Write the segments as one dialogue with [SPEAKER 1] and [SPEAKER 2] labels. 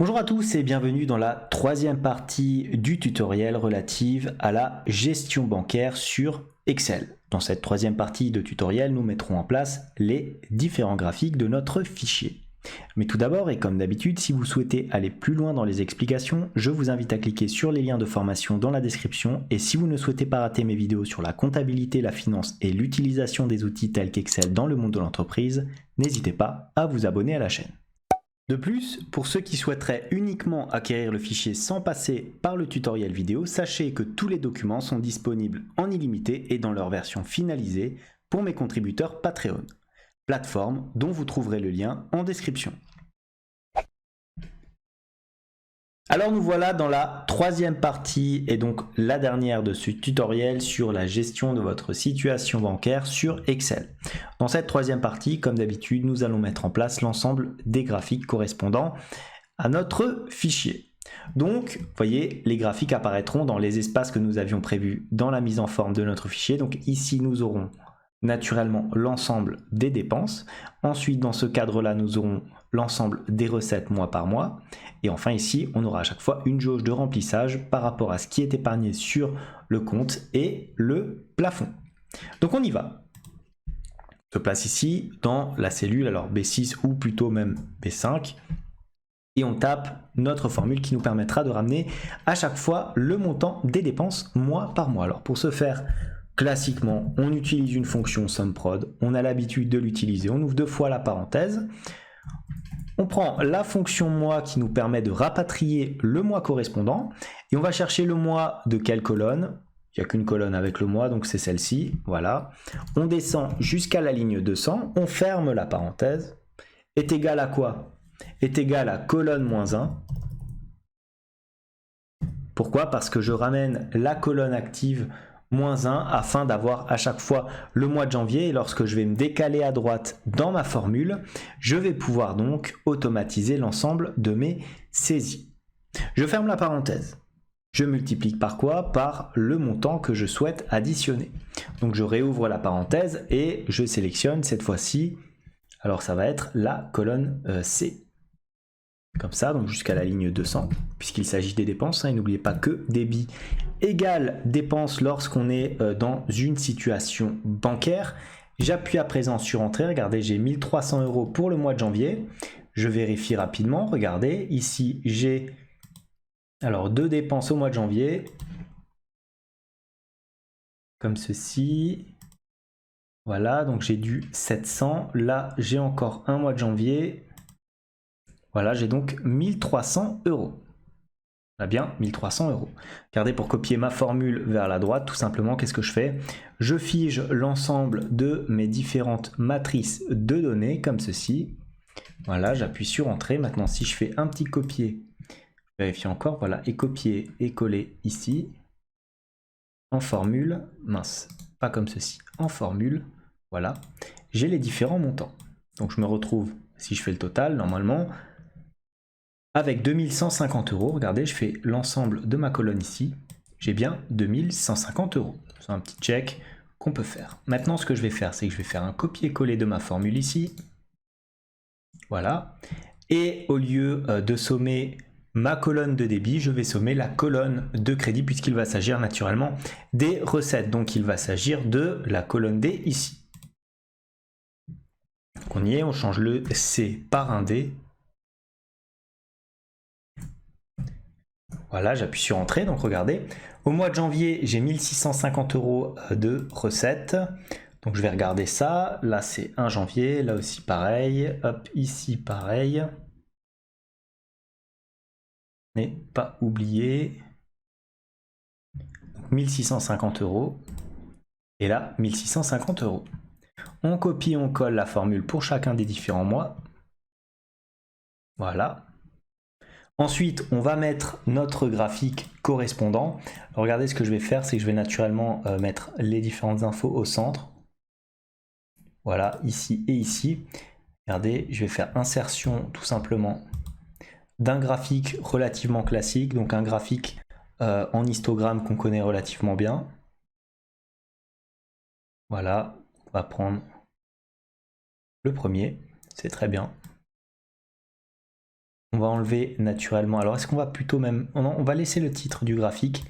[SPEAKER 1] Bonjour à tous et bienvenue dans la troisième partie du tutoriel relative à la gestion bancaire sur Excel. Dans cette troisième partie de tutoriel, nous mettrons en place les différents graphiques de notre fichier. Mais tout d'abord, et comme d'habitude, si vous souhaitez aller plus loin dans les explications, je vous invite à cliquer sur les liens de formation dans la description. Et si vous ne souhaitez pas rater mes vidéos sur la comptabilité, la finance et l'utilisation des outils tels qu'Excel dans le monde de l'entreprise, n'hésitez pas à vous abonner à la chaîne. De plus, pour ceux qui souhaiteraient uniquement acquérir le fichier sans passer par le tutoriel vidéo, sachez que tous les documents sont disponibles en illimité et dans leur version finalisée pour mes contributeurs Patreon, plateforme dont vous trouverez le lien en description. Alors nous voilà dans la troisième partie et donc la dernière de ce tutoriel sur la gestion de votre situation bancaire sur Excel. Dans cette troisième partie, comme d'habitude, nous allons mettre en place l'ensemble des graphiques correspondant à notre fichier. Donc, vous voyez, les graphiques apparaîtront dans les espaces que nous avions prévus dans la mise en forme de notre fichier. Donc ici, nous aurons naturellement l'ensemble des dépenses. Ensuite, dans ce cadre-là, nous aurons l'ensemble des recettes mois par mois. Et enfin ici, on aura à chaque fois une jauge de remplissage par rapport à ce qui est épargné sur le compte et le plafond. Donc on y va. On se place ici dans la cellule, alors B6 ou plutôt même B5. Et on tape notre formule qui nous permettra de ramener à chaque fois le montant des dépenses mois par mois. Alors pour ce faire, classiquement, on utilise une fonction SUMPROD. On a l'habitude de l'utiliser. On ouvre deux fois la parenthèse. On prend la fonction mois qui nous permet de rapatrier le mois correspondant et on va chercher le mois de quelle colonne. Il n'y a qu'une colonne avec le mois, donc c'est celle-ci. Voilà. On descend jusqu'à la ligne 200. On ferme la parenthèse. Est égal à quoi? Est égal à colonne moins 1. Pourquoi? Parce que je ramène la colonne active moins 1 afin d'avoir à chaque fois le mois de janvier et lorsque je vais me décaler à droite dans ma formule, je vais pouvoir donc automatiser l'ensemble de mes saisies. Je ferme la parenthèse. Je multiplie par quoi? Par le montant que je souhaite additionner. Donc je réouvre la parenthèse et je sélectionne cette fois-ci, alors ça va être la colonne C. Comme ça, donc jusqu'à la ligne 200, puisqu'il s'agit des dépenses. Et n'oubliez pas que débit égale dépenses lorsqu'on est dans une situation bancaire. J'appuie à présent sur Entrée. Regardez, j'ai 1300 € pour le mois de janvier. Je vérifie rapidement. Regardez, ici, j'ai alors deux dépenses au mois de janvier. Comme ceci. Voilà, donc j'ai du 700. Là, j'ai encore un mois de janvier. Voilà, j'ai donc 1300 €. On a bien 1300 €. Regardez, pour copier ma formule vers la droite, tout simplement, qu'est-ce que je fais? Je fige l'ensemble de mes différentes matrices de données, comme ceci. Voilà, j'appuie sur Entrée. Maintenant, si je fais un petit copier, je vérifie encore, voilà, et copier et coller ici, en formule, mince, pas comme ceci, en formule, voilà, j'ai les différents montants. Donc je me retrouve, si je fais le total, normalement, avec 2150 €, regardez, je fais l'ensemble de ma colonne ici, j'ai bien 2150 €. C'est un petit check qu'on peut faire. Maintenant, ce que je vais faire, c'est que je vais faire un copier-coller de ma formule ici. Voilà. Et au lieu de sommer ma colonne de débit, je vais sommer la colonne de crédit puisqu'il va s'agir naturellement des recettes. Donc, il va s'agir de la colonne D ici. Donc, on y est, on change le C par un D. Voilà, j'appuie sur Entrée, donc regardez. Au mois de janvier, j'ai 1650 € de recettes. Donc je vais regarder ça. Là, c'est 1 janvier. Là aussi, pareil. Hop, ici, pareil. Mais pas oublier. 1650 €. Et là, 1650 €. On copie, on colle la formule pour chacun des différents mois. Voilà. Ensuite, on va mettre notre graphique correspondant. Regardez, ce que je vais faire, c'est que je vais naturellement mettre les différentes infos au centre. Voilà, ici et ici. Regardez, je vais faire insertion tout simplement d'un graphique relativement classique, donc un graphique en histogramme qu'on connaît relativement bien. Voilà, on va prendre le premier, c'est très bien. On va enlever naturellement. Alors, est-ce qu'on va plutôt même... Non, on va laisser le titre du graphique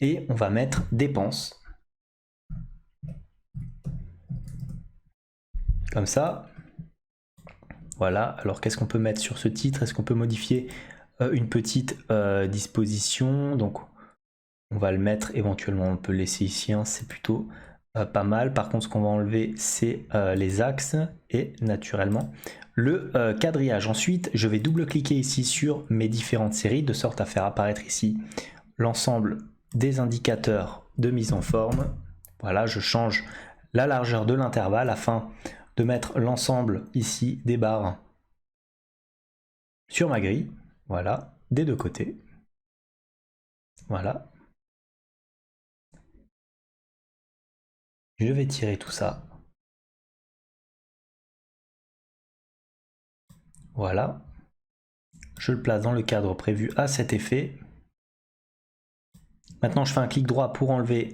[SPEAKER 1] et on va mettre dépenses. Comme ça. Voilà. Alors, qu'est-ce qu'on peut mettre sur ce titre? Est-ce qu'on peut modifier une petite disposition? Donc, on va le mettre éventuellement. On peut le laisser ici. Hein, c'est plutôt pas mal. Par contre, ce qu'on va enlever, c'est les axes et naturellement le quadrillage. Ensuite, je vais double-cliquer ici sur mes différentes séries de sorte à faire apparaître ici l'ensemble des indicateurs de mise en forme. Voilà, je change la largeur de l'intervalle afin de mettre l'ensemble ici des barres sur ma grille. Voilà, des deux côtés. Voilà. Je vais tirer tout ça. Voilà. Je le place dans le cadre prévu à cet effet. Maintenant, je fais un clic droit pour enlever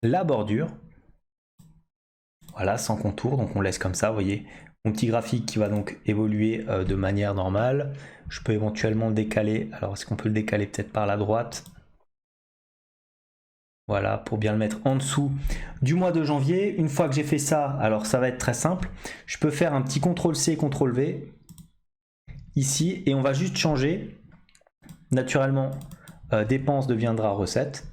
[SPEAKER 1] la bordure. Voilà, sans contour, donc on laisse comme ça, vous voyez. Mon petit graphique qui va donc évoluer de manière normale. Je peux éventuellement le décaler. Alors, est-ce qu'on peut le décaler peut-être par la droite? Voilà, pour bien le mettre en dessous du mois de janvier. Une fois que j'ai fait ça, alors ça va être très simple. Je peux faire un petit CTRL-C, CTRL-V ici et on va juste changer. Naturellement, dépenses deviendra recette.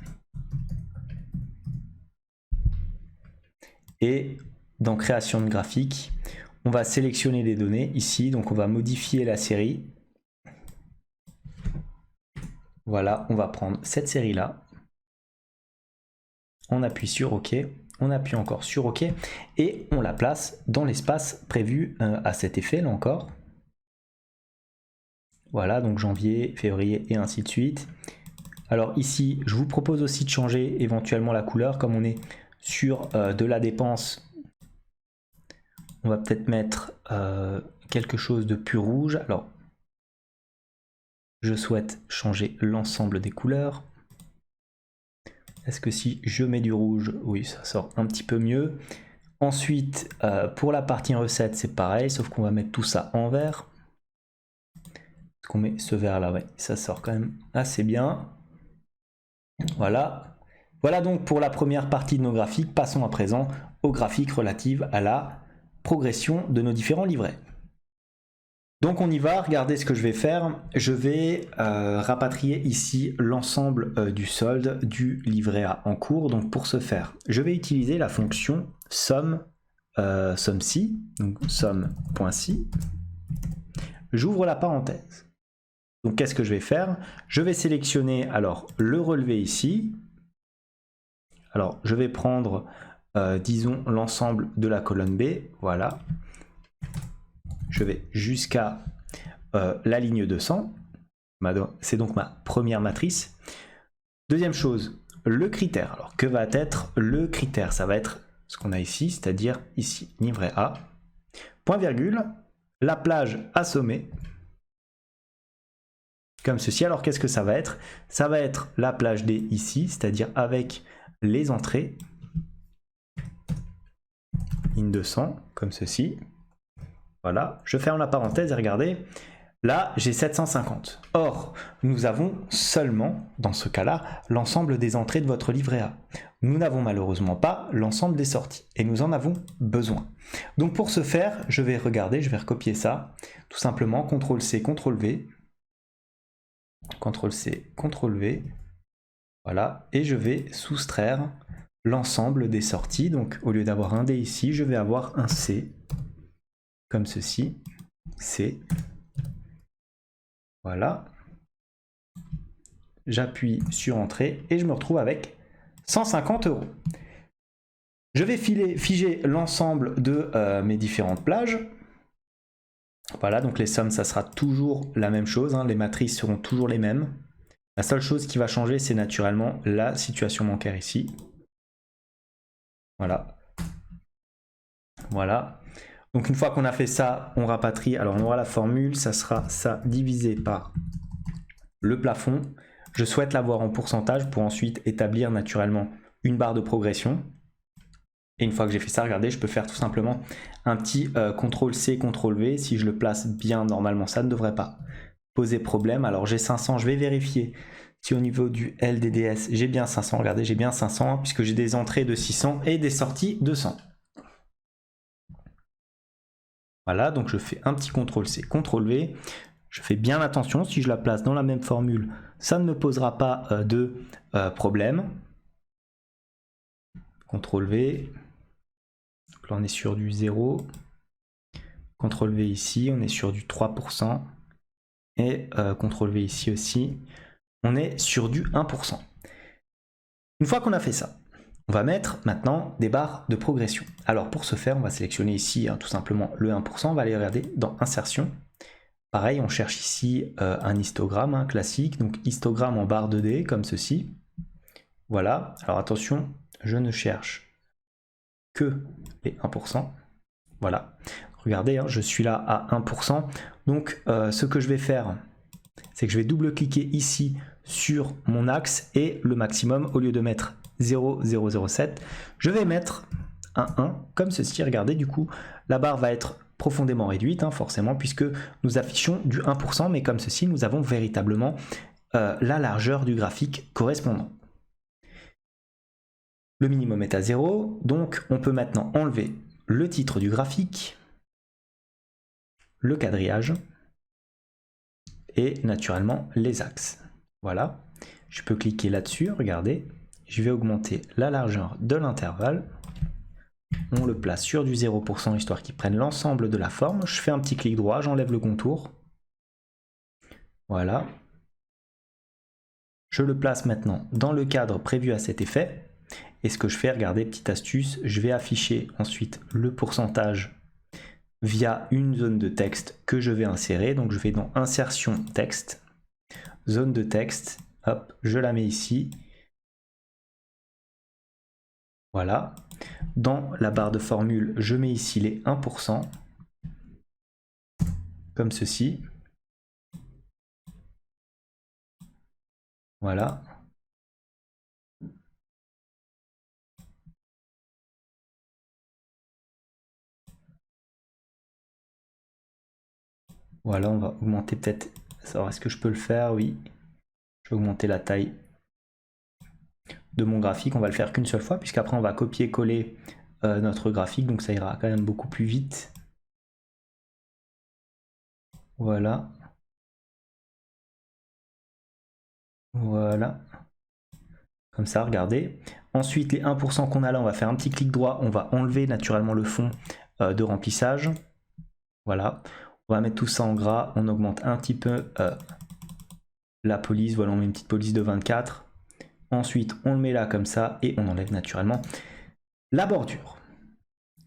[SPEAKER 1] Et dans création de graphique, on va sélectionner les données ici. Donc on va modifier la série. Voilà, on va prendre cette série-là. On appuie sur OK, on appuie encore sur OK et on la place dans l'espace prévu à cet effet là encore. Voilà, donc janvier, février et ainsi de suite. Alors ici, je vous propose aussi de changer éventuellement la couleur. Comme on est sur de la dépense, on va peut-être mettre quelque chose de plus rouge. Alors, je souhaite changer l'ensemble des couleurs. Est-ce que si je mets du rouge, oui, ça sort un petit peu mieux. Ensuite, pour la partie recette, c'est pareil, sauf qu'on va mettre tout ça en vert. Est-ce qu'on met ce vert là? Ouais, ça sort quand même assez bien. Voilà. Voilà donc pour la première partie de nos graphiques. Passons à présent aux graphiques relatives à la progression de nos différents livrets. Donc on y va, regardez ce que je vais faire. Je vais rapatrier ici l'ensemble du solde du livret A en cours. Donc pour ce faire, je vais utiliser la fonction somme, somme-ci, donc somme.ci. J'ouvre la parenthèse. Donc qu'est-ce que je vais faire? Je vais sélectionner alors le relevé ici. Alors je vais prendre, disons, l'ensemble de la colonne B, voilà. Je vais jusqu'à la ligne 200. C'est donc ma première matrice. Deuxième chose, le critère. Alors, que va être le critère? Ça va être ce qu'on a ici, c'est-à-dire ici, livret A. Point virgule, la plage assommée. Comme ceci. Alors, qu'est-ce que ça va être? Ça va être la plage D ici, c'est-à-dire avec les entrées. Ligne 200, comme ceci. Voilà, je ferme la parenthèse et regardez, là j'ai 750. Or, nous avons seulement, dans ce cas-là, l'ensemble des entrées de votre livret A. Nous n'avons malheureusement pas l'ensemble des sorties et nous en avons besoin. Donc pour ce faire, je vais regarder, je vais recopier ça, tout simplement, CTRL-C, CTRL-V, CTRL-C, CTRL-V, voilà, et je vais soustraire l'ensemble des sorties. Donc au lieu d'avoir un D ici, je vais avoir un C, comme ceci, C, voilà, j'appuie sur Entrée et je me retrouve avec 150 €. Je vais figer l'ensemble de mes différentes plages. Voilà, donc les sommes, ça sera toujours la même chose, hein, les matrices seront toujours les mêmes. La seule chose qui va changer, c'est naturellement la situation bancaire ici. Voilà. Voilà. Donc une fois qu'on a fait ça, on rapatrie. Alors on aura la formule, ça sera ça divisé par le plafond. Je souhaite l'avoir en pourcentage pour ensuite établir naturellement une barre de progression. Et une fois que j'ai fait ça, regardez, je peux faire tout simplement un petit CTRL-C, CTRL-V. Si je le place bien, normalement, ça ne devrait pas poser problème. Alors j'ai 500, je vais vérifier si au niveau du LDDS, j'ai bien 500. Regardez, j'ai bien 500 puisque j'ai des entrées de 600 et des sorties de 100. Voilà, donc je fais un petit CTRL-C, CTRL-V. Je fais bien attention, si je la place dans la même formule, ça ne me posera pas de problème. CTRL-V. Là, on est sur du 0. CTRL-V ici, on est sur du 3%. Et CTRL-V ici aussi, on est sur du 1%. Une fois qu'on a fait ça, on va mettre maintenant des barres de progression. Alors pour ce faire, on va sélectionner ici tout simplement le 1%. On va aller regarder dans Insertion. Pareil, on cherche ici un histogramme classique. Donc histogramme en barre 2D, comme ceci. Voilà. Alors attention, je ne cherche que les 1%. Voilà. Regardez, je suis là à 1%. Donc ce que je vais faire, c'est que je vais double-cliquer ici sur mon axe et le maximum, au lieu de mettre 0,007, je vais mettre un 1 comme ceci. Regardez, du coup, la barre va être profondément réduite, forcément, puisque nous affichons du 1%, mais comme ceci, nous avons véritablement la largeur du graphique correspondant. Le minimum est à 0, donc on peut maintenant enlever le titre du graphique, le quadrillage, et naturellement les axes. Voilà, je peux cliquer là-dessus, regardez, je vais augmenter la largeur de l'intervalle, on le place sur du 0% histoire qu'il prenne l'ensemble de la forme, je fais un petit clic droit, j'enlève le contour, voilà, je le place maintenant dans le cadre prévu à cet effet, et ce que je fais, regardez, petite astuce, je vais afficher ensuite le pourcentage via une zone de texte que je vais insérer. Donc je vais dans Insertion texte, zone de texte, hop, je la mets ici. Voilà. Dans la barre de formule, je mets ici les 1%, comme ceci. Voilà. Voilà, on va augmenter peut-être. Alors, est-ce que je peux le faire? Oui. Je vais augmenter la taille de mon graphique. On va le faire qu'une seule fois, puisqu'après on va copier-coller notre graphique, donc ça ira quand même beaucoup plus vite. Voilà. Voilà. Comme ça, regardez. Ensuite, les 1% qu'on a là, on va faire un petit clic droit. On va enlever naturellement le fond de remplissage. Voilà. On va mettre tout ça en gras. On augmente un petit peu la police. Voilà, on met une petite police de 24. Ensuite, on le met là comme ça et on enlève naturellement la bordure.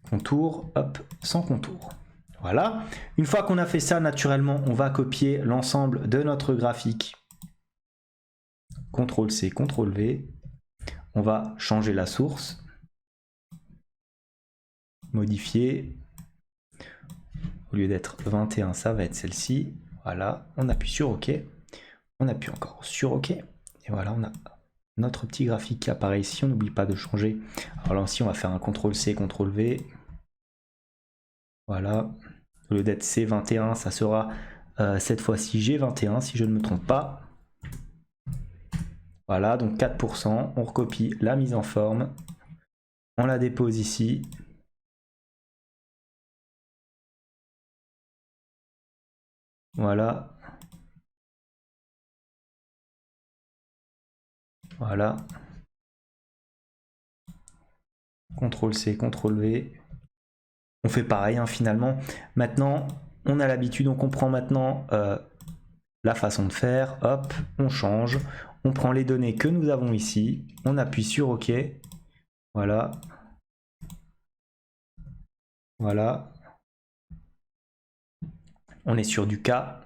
[SPEAKER 1] Contour, hop, sans contour. Voilà. Une fois qu'on a fait ça, naturellement, on va copier l'ensemble de notre graphique. CTRL-C, CTRL-V. On va changer la source. Modifier. Au lieu d'être 21, ça va être celle-ci. Voilà. On appuie sur OK. On appuie encore sur OK. Et voilà, on a notre petit graphique qui apparaît ici. On n'oublie pas de changer. Alors là aussi, on va faire un CTRL-C, CTRL-V. Voilà. Au lieu d'être C21, ça sera cette fois-ci G21 si je ne me trompe pas. Voilà, donc 4%. On recopie la mise en forme. On la dépose ici. Voilà. Voilà. CTRL-C, CTRL-V. On fait pareil finalement. Maintenant, on a l'habitude, donc on prend maintenant la façon de faire. Hop, on change. On prend les données que nous avons ici. On appuie sur OK. Voilà. Voilà. On est sur du cas.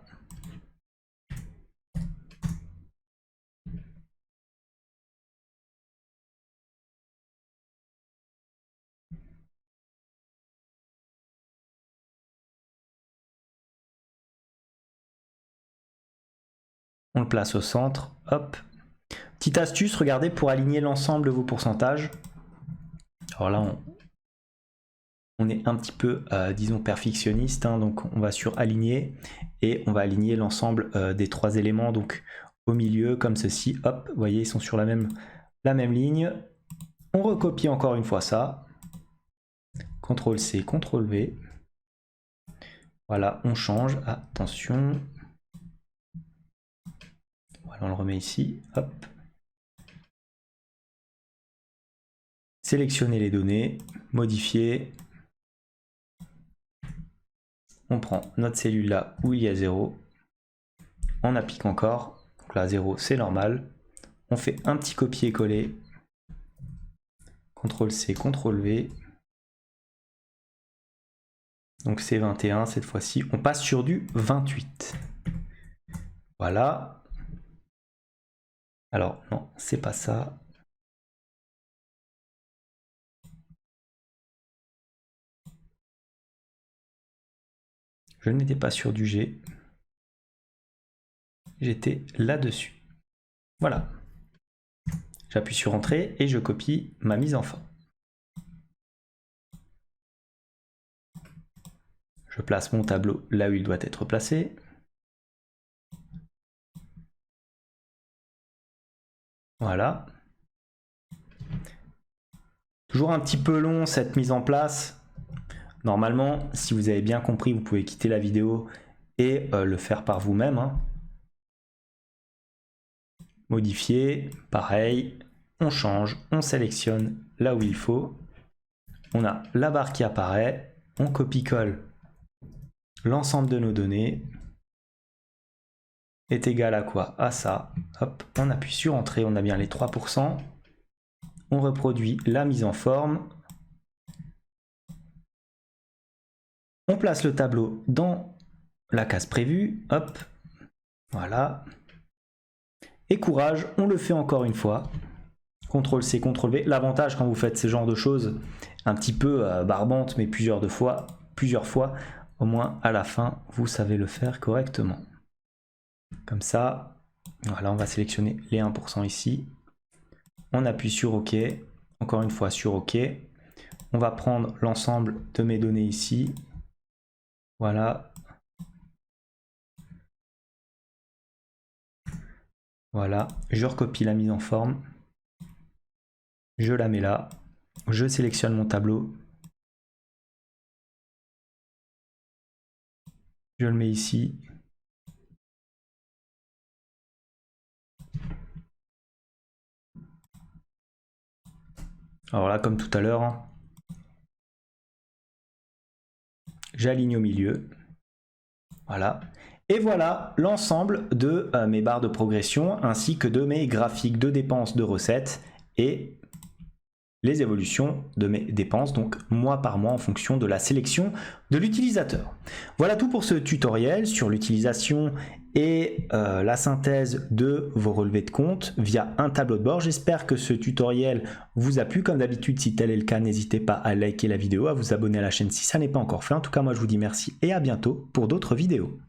[SPEAKER 1] On le place au centre. Hop. Petite astuce, regardez, pour aligner l'ensemble de vos pourcentages. Alors là, on est un petit peu, disons, perfectionniste, hein, donc on va sur aligner et on va aligner l'ensemble des 3 éléments, donc au milieu comme ceci, hop, vous voyez, ils sont sur la même ligne. On recopie encore une fois ça, CTRL-C, CTRL-V, voilà, on change, attention, voilà, on le remet ici, hop, sélectionner les données, modifier. On prend notre cellule là où il y a 0, on applique encore, donc là 0 c'est normal, on fait un petit copier-coller, CTRL-C, CTRL-V, donc c'est 21 cette fois-ci, on passe sur du 28. Voilà. Alors non, c'est pas ça. Je n'étais pas sur du G. J'étais là-dessus. Voilà. J'appuie sur Entrée et je copie ma mise en forme. Je place mon tableau là où il doit être placé. Voilà. Toujours un petit peu long cette mise en place. Normalement, si vous avez bien compris, vous pouvez quitter la vidéo et le faire par vous-même, hein. Modifier, pareil, on change, on sélectionne là où il faut. On a la barre qui apparaît, on copie-colle l'ensemble de nos données est égal à quoi? À ça. Hop, on appuie sur Entrée, on a bien les 3%. On reproduit la mise en forme. On place le tableau dans la case prévue. Hop, voilà. Et courage, on le fait encore une fois. CTRL-C, CTRL-V. L'avantage quand vous faites ce genre de choses, un petit peu barbantes, mais plusieurs fois, au moins à la fin, vous savez le faire correctement. Comme ça, voilà, on va sélectionner les 1% ici. On appuie sur OK, encore une fois sur OK. On va prendre l'ensemble de mes données ici. Voilà. Voilà, je recopie la mise en forme. Je la mets là. Je sélectionne mon tableau. Je le mets ici. Alors là, comme tout à l'heure, hein, j'aligne au milieu. Voilà. Et voilà l'ensemble de mes barres de progression ainsi que de mes graphiques de dépenses de recettes et les évolutions de mes dépenses, donc mois par mois en fonction de la sélection de l'utilisateur. Voilà tout pour ce tutoriel sur l'utilisation et la synthèse de vos relevés de compte via un tableau de bord. J'espère que ce tutoriel vous a plu. Comme d'habitude, si tel est le cas, n'hésitez pas à liker la vidéo, à vous abonner à la chaîne si ça n'est pas encore fait. En tout cas, moi je vous dis merci et à bientôt pour d'autres vidéos.